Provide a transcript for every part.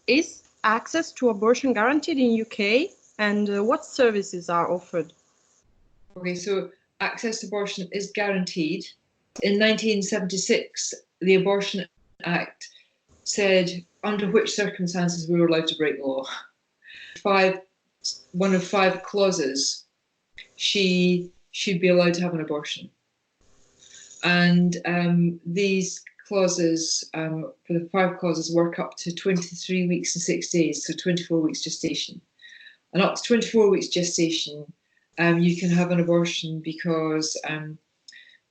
Is access to abortion guaranteed in UK, and what services are offered? Okay, so access to abortion is guaranteed. In 1976, the Abortion Act said under which circumstances we were allowed to break the law. One of 5 clauses, she should be allowed to have an abortion. And these clauses, for the 5 clauses, work up to 23 weeks and 6 days, so 24 weeks gestation. And up to 24 weeks gestation, you can have an abortion because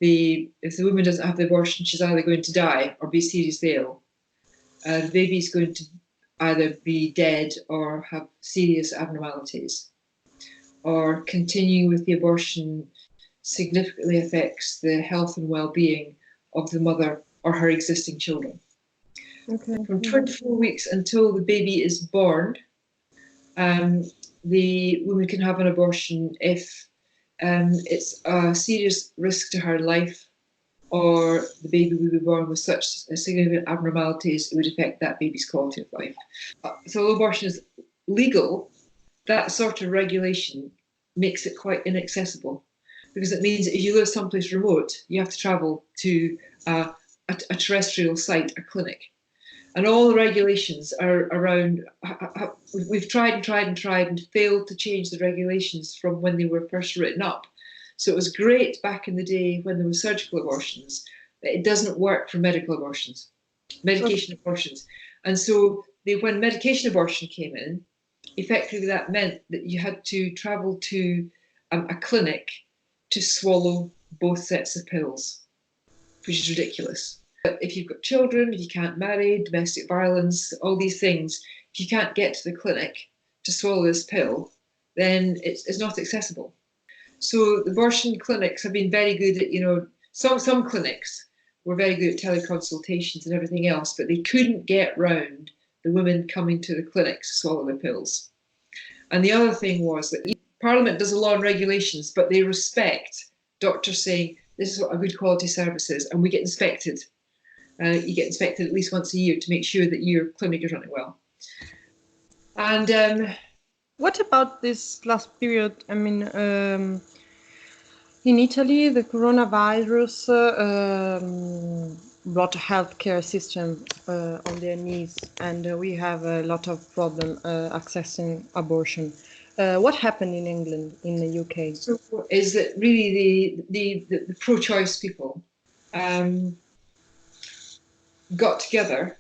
if the woman doesn't have the abortion, she's either going to die or be seriously ill. The baby's going to either be dead or have serious abnormalities. Or continuing with the abortion significantly affects the health and well-being of the mother or her existing children. Okay. From 24 weeks until the baby is born, the woman can have an abortion if it's a serious risk to her life, or the baby will be born with such significant abnormalities it would affect that baby's quality of life. So although abortion is legal, that sort of regulation makes it quite inaccessible, because it means that if you live someplace remote, you have to travel to a terrestrial site, a clinic. And all the regulations are around, we've tried and failed to change the regulations from when they were first written up. So it was great back in the day when there were surgical abortions, but it doesn't work for medical abortions, medication abortions. And so when medication abortion came in, effectively that meant that you had to travel to a clinic to swallow both sets of pills, which is ridiculous. But if you've got children, if you can't marry, domestic violence, all these things, if you can't get to the clinic to swallow this pill, then it's not accessible. So the abortion clinics have been very good at, some clinics were very good at teleconsultations and everything else, but they couldn't get round the women coming to the clinics to swallow their pills. And the other thing was that Parliament does a law and regulations, but they respect doctors saying, this is what a good quality service is, and we get inspected. You get inspected at least once a year to make sure that your clinic is running well. And what about this last period? I mean, in Italy, the coronavirus brought a healthcare system on their knees, and we have a lot of problem accessing abortion. What happened in England, in the UK? So is that really the pro-choice people got together,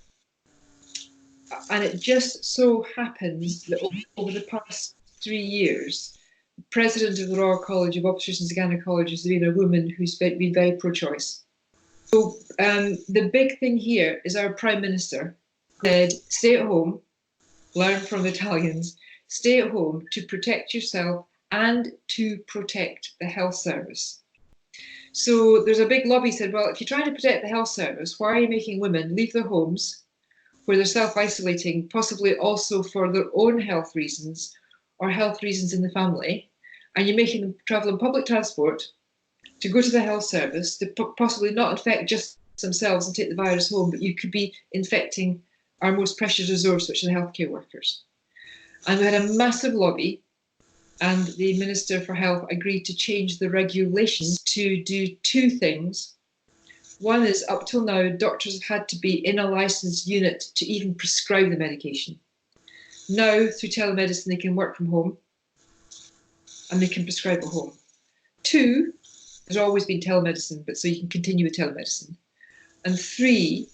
and it just so happens that over the past 3 years, the president of the Royal College of Obstetricians and Ginecologists has been a woman who's been very pro-choice. So the big thing here is our Prime Minister said, stay at home, learn from the Italians, stay at home to protect yourself and to protect the health service. So there's a big lobby said, well, if you're trying to protect the health service, why are you making women leave their homes where they're self-isolating, possibly also for their own health reasons or health reasons in the family, and you're making them travel in public transport to go to the health service to possibly not infect just themselves and take the virus home, but you could be infecting our most precious resource, which are the healthcare workers. And we had a massive lobby, and the Minister for Health agreed to change the regulations to do 2 things. One is, up till now, doctors have had to be in a licensed unit to even prescribe the medication. Now, through telemedicine, they can work from home and they can prescribe at home. 2, there's always been telemedicine, but so you can continue with telemedicine. And 3,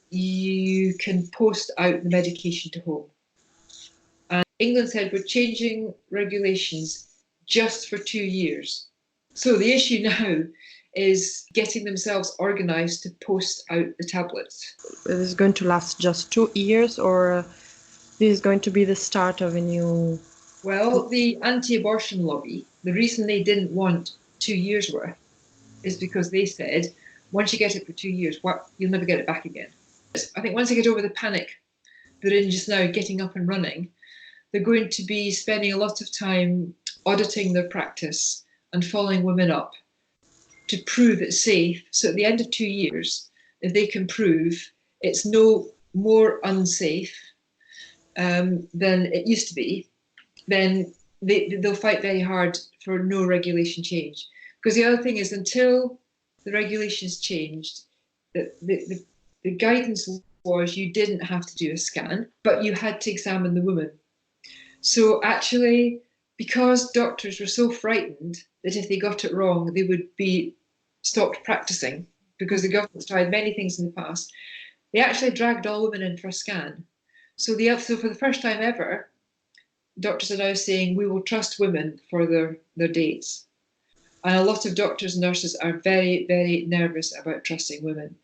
you can post out the medication to home. And England said, we're changing regulations just for 2 years. So the issue now is getting themselves organised to post out the tablets. Is this going to last just 2 years, or this is going to be the start of a new... Well, the anti-abortion lobby, the reason they didn't want 2 years worth is because they said, once you get it for 2 years, you'll never get it back again. I think once they get over the panic they're in just now, getting up and running, they're going to be spending a lot of time auditing their practice and following women up to prove it's safe. So at the end of 2 years, if they can prove it's no more unsafe than it used to be, then they'll fight very hard for no regulation change. Because the other thing is, until the regulations changed, the guidance was you didn't have to do a scan, but you had to examine the woman. So actually, because doctors were so frightened that if they got it wrong, they would be stopped practicing, because the government's tried many things in the past, they actually dragged all women in for a scan. So for the first time ever, doctors are now saying we will trust women for their dates. And a lot of doctors and nurses are very, very nervous about trusting women.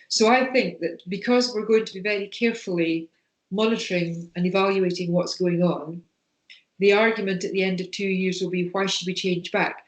So I think that because we're going to be very carefully monitoring and evaluating what's going on, the argument at the end of 2 years will be, why should we change back?